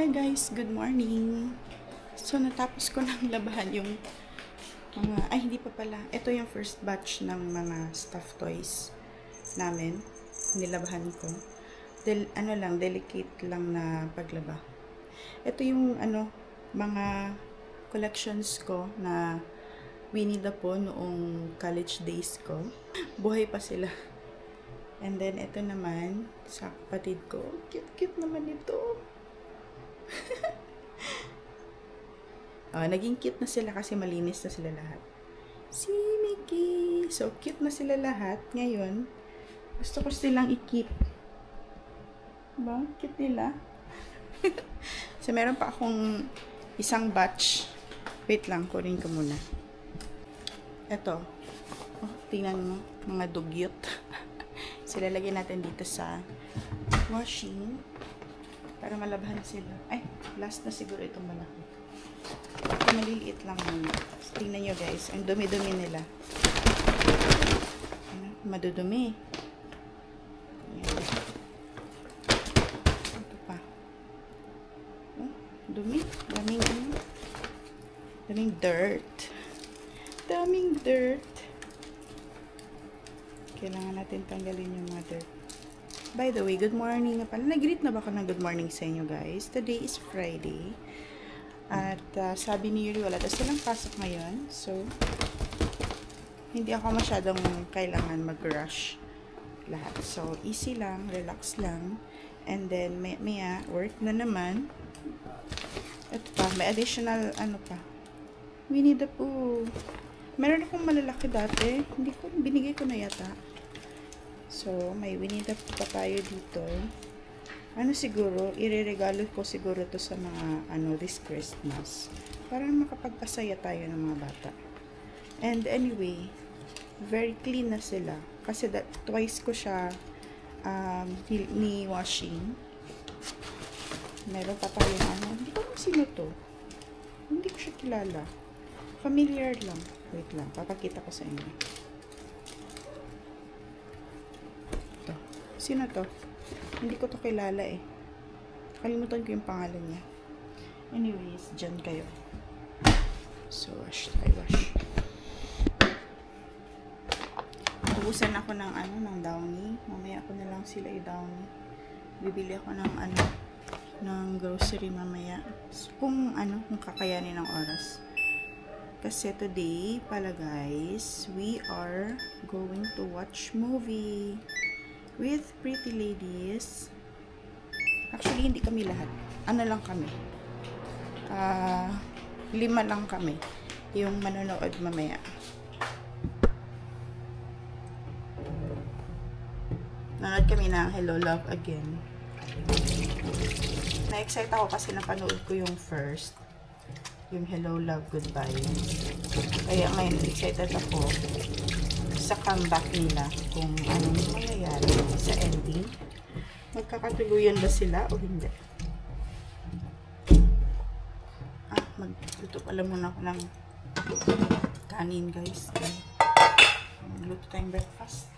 Hi guys, good morning. So natapos ko nang labahan yung mga, hindi pa pala. Ito yung first batch ng mga stuffed toys namin. Nilabahan ko. Delicate lang na paglaba. Ito yung mga collections ko na Winnie the Pooh noong college days ko. Buhay pa sila. And then ito naman sa kapatid ko. Cute naman ito. Naging cute na sila kasi malinis na sila lahat. Si Mickey! So, cute na sila lahat. Ngayon, gusto ko silang i-keep. Diba? Cute nila. So, meron pa akong isang batch. Wait lang, kunin ko muna. Ito. Tingnan mo. Mga dugyot. Sila lagyan natin dito sa washing. Para malabahan sila. Ay, last na siguro itong malaki. Ito maliliit lang muna. Tingnan nyo guys, ang dumi-dumi nila. Madudumi. Ito pa. Dumi. Daming dirt. Daming dirt. Kailangan natin tanggalin yung mga dirt. By the way, good morning nga pala. Nag-greet na ba ako ng good morning sa inyo guys? Today is Friday. At sabi ni Yuri, wala daw silang pasok ngayon. So, hindi ako masyadong kailangan mag-rush lahat. So, easy lang, relax lang. And then, maya work na naman. Ito pa, may additional, Winnie the Pooh. Meron akong malalaki dati. Binigay ko na yata. So, may Winnie the Pooh pa tayo dito. Siguro, ireregalo ko siguro to sa mga, this Christmas. Para makapagpasaya tayo ng mga bata. And anyway, very clean na sila. Kasi twice ko siya ni-washing. Meron pa tayong hindi ko alam sino to. Hindi ko siya kilala. Familiar lang. Wait lang, papakita ko sa inyo. Ito. Sino to? Hindi ko to kilala eh. Kalimutan ko yung pangalan niya. Anyways, dyan kayo. So, wash. Ubusan ako ng ng Downy. Mamaya ako na lang sila i-Downy. Bibili ako ng ng grocery mamaya. Kung kakayanin ng oras. Kasi today pala guys, we are going to watch movie with Pretty Ladies. Actually, hindi kami lahat. Lang kami. 5 lang kami. Yung manonood mamaya. Nanood kami ng Hello, Love Again. Na-excite ako kasi napanood ko yung first. Yung Hello, Love, Goodbye. Kaya ngayon, excited ako sa comeback nila kung anong mangyayari sa ending. Magkakatuluyan ba sila o hindi? Magluto pala muna ako ng kanin guys. Magluto tayong breakfast.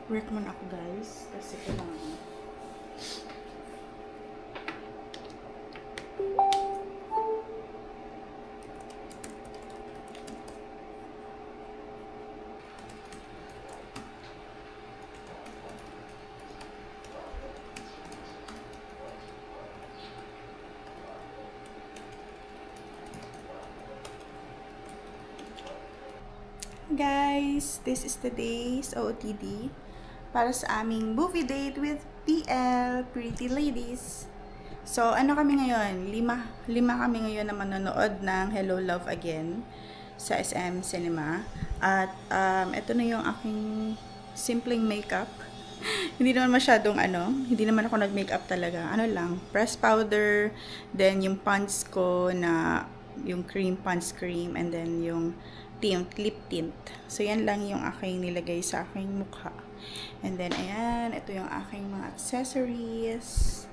Work muna ako guys kasi kailangan Guys, this is today's OOTD para sa aming movie date with PL, Pretty Ladies. So, ano kami ngayon? Lima kami ngayon na manonood ng Hello Love Again sa SM Cinema. At ito na yung aking simpleng makeup. Hindi naman masyadong hindi naman ako nag-makeup talaga. Ano lang, press powder, then yung pants ko na yung cream pants cream, and then yung lip tint. So, yan lang yung aking nilagay sa aking mukha. And then, ayan, ito yung aking mga accessories.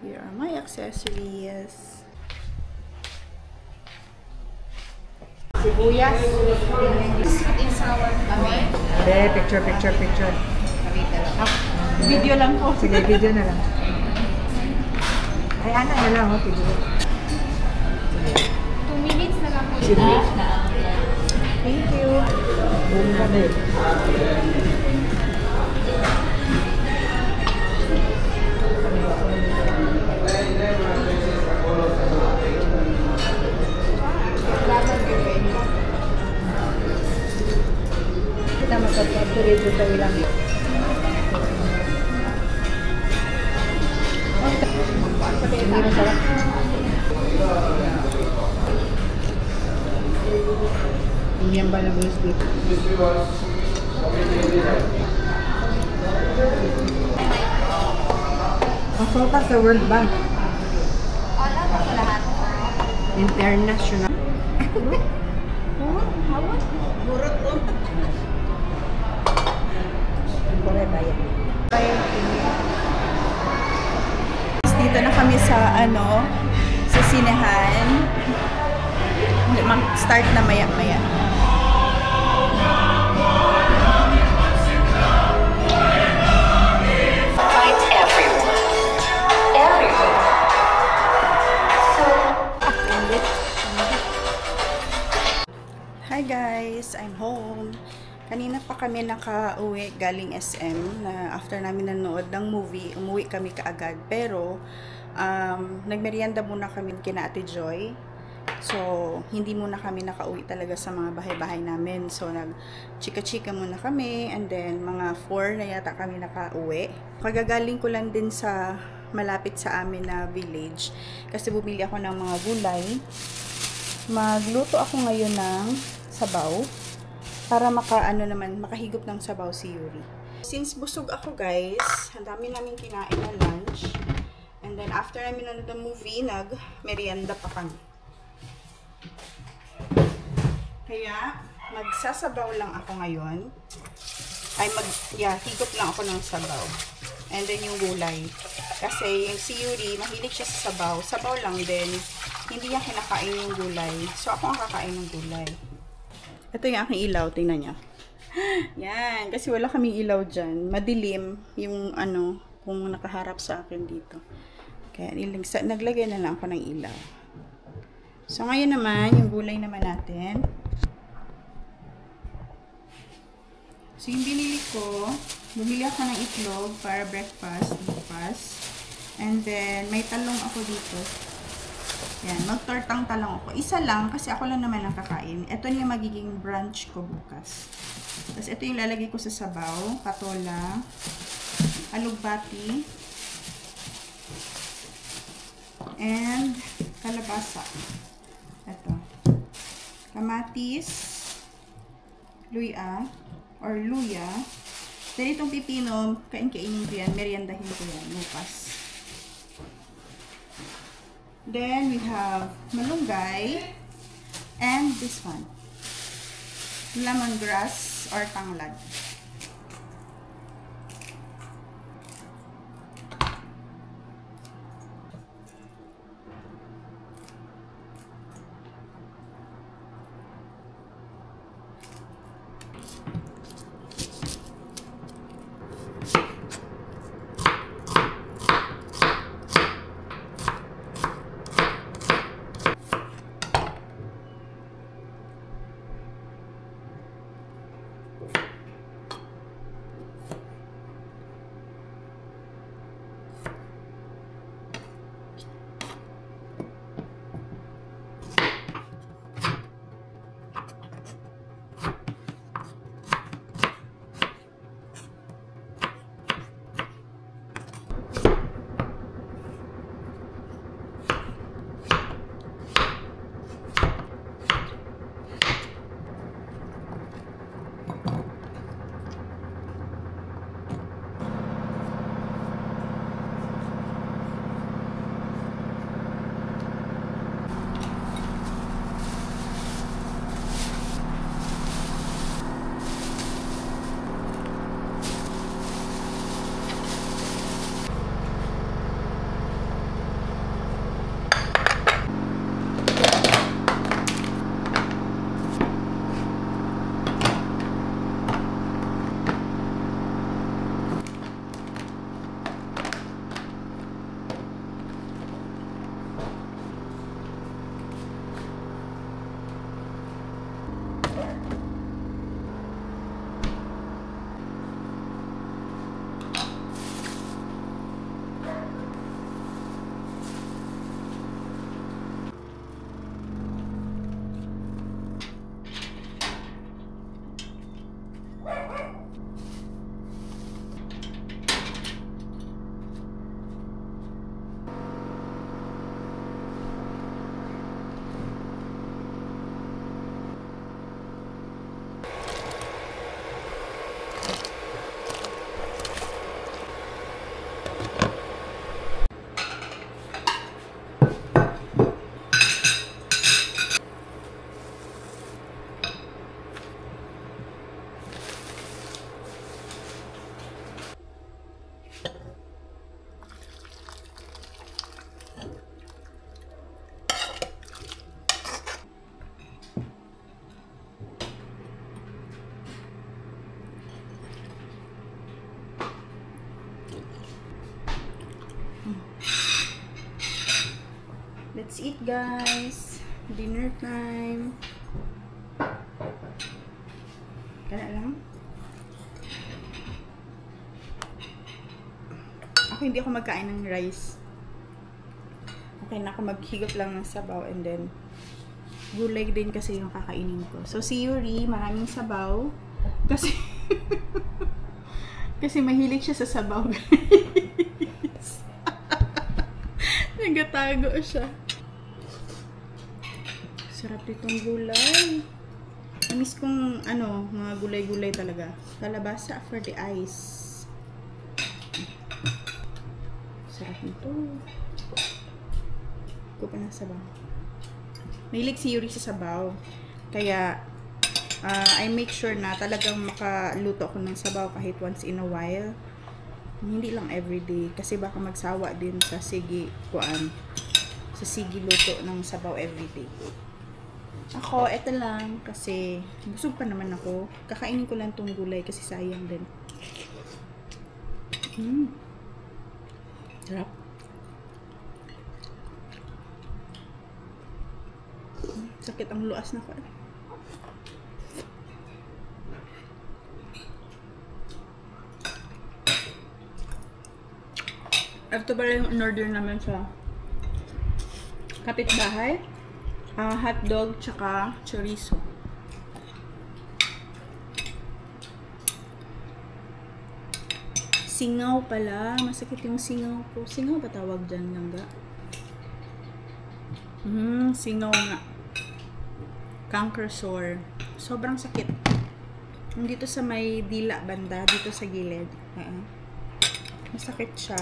Here are my accessories. Sibuyas. Sweet and sour kami. Picture. Video lang po. Sige, video na lang. Ay, ano na lang, video. 2 minutes na lang po. Sige. Thank you. Boom na din. Kita magkakapturid sa ilang. Hindi masarap. Yan ba na bulis dito? Consultant sa World Bank. Wala na po lahat. International. Burot po. Dito na kami sa sa sinehan. Mag-start na maya-maya. Find everyone. Everyone. Hi guys, I'm home. Kanina pa kami nakauwi galing SM na after namin nanood ng movie, umuwi kami kaagad. Pero nagmerienda muna kami kina Ate Joy. So, hindi muna kami nakauwi talaga sa mga bahay-bahay namin. So, nag-chika-chika muna kami, and then mga 4 na yata kami nakauwi. Kagagaling ko lang din sa malapit sa amin na village kasi bumili ako ng mga gulay. Magluto ako ngayon ng sabaw para makahigop ng sabaw si Yuri. Since busog ako guys, ang dami namin kinain na lunch. And then after namin nanood ng movie, nag-merienda pa kami. Kaya, magsasabaw lang ako ngayon. Higop lang ako ng sabaw. And then yung gulay. Kasi yung si Yuri, mahilig siya sa sabaw. Sabaw lang din. Hindi niya kinakain yung gulay. So, ako ang kakain ng gulay. Ito yung aking ilaw. Tingnan niya. Yan. Kasi wala kaming ilaw dyan. Madilim yung kung nakaharap sa akin dito. Kaya, naglagay na lang ako ng ilaw. So, ngayon naman, yung gulay naman natin. So, yung binili ko, bumili ako ng itlog para breakfast bukas. And then, may talong ako dito. Yan, magtortang talong ako. Isa lang, kasi ako lang naman ang kakain. Ito na yung magiging brunch ko bukas. Tapos, ito yung lalagay ko sa sabaw. Patola, alugbati, and kalabasa. Ito. Kamatis, luya, then itong pipino, kainin ko yan, meriendahin ko yan, bukas. Then, we have malunggay, and this one, lemongrass or tanglad. Let's eat, guys. Dinner time. Kana lang. Ako hindi ako magkain ng rice. Okay na ako maghigop lang ng sabaw and then gulay din kasi yung kakainin ko. So si Yuri, maraming sabaw kasi kasi mahilig siya sa sabaw, guys. Nagatago siya. Sarap nitong gulay. Miss kong mga gulay-gulay talaga. Kalabasa for the eyes. Sarap nito. Ko pa ng sabaw. Mahilig si Yuri sa sabaw. Kaya I make sure na talagang makaluto ako ng sabaw kahit once in a while. Hindi lang everyday kasi baka magsawa din sa sige luto ng sabaw everyday. Ako, eto lang kasi busog pa naman ako. Kakainin ko lang tong gulay kasi sayang din. Sarap. Sakit ang luas na ko. Ito pala yung in-order namin sa kapitbahay. Hotdog tsaka chorizo. Singaw pala. Masakit yung singaw ko. Singaw ba tawag dyan, langga? Singaw nga. Canker sore. Sobrang sakit. Dito sa may dila banda, dito sa gilid. Masakit siya.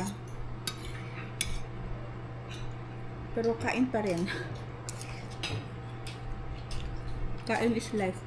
Pero kain pa rin. Kain is life.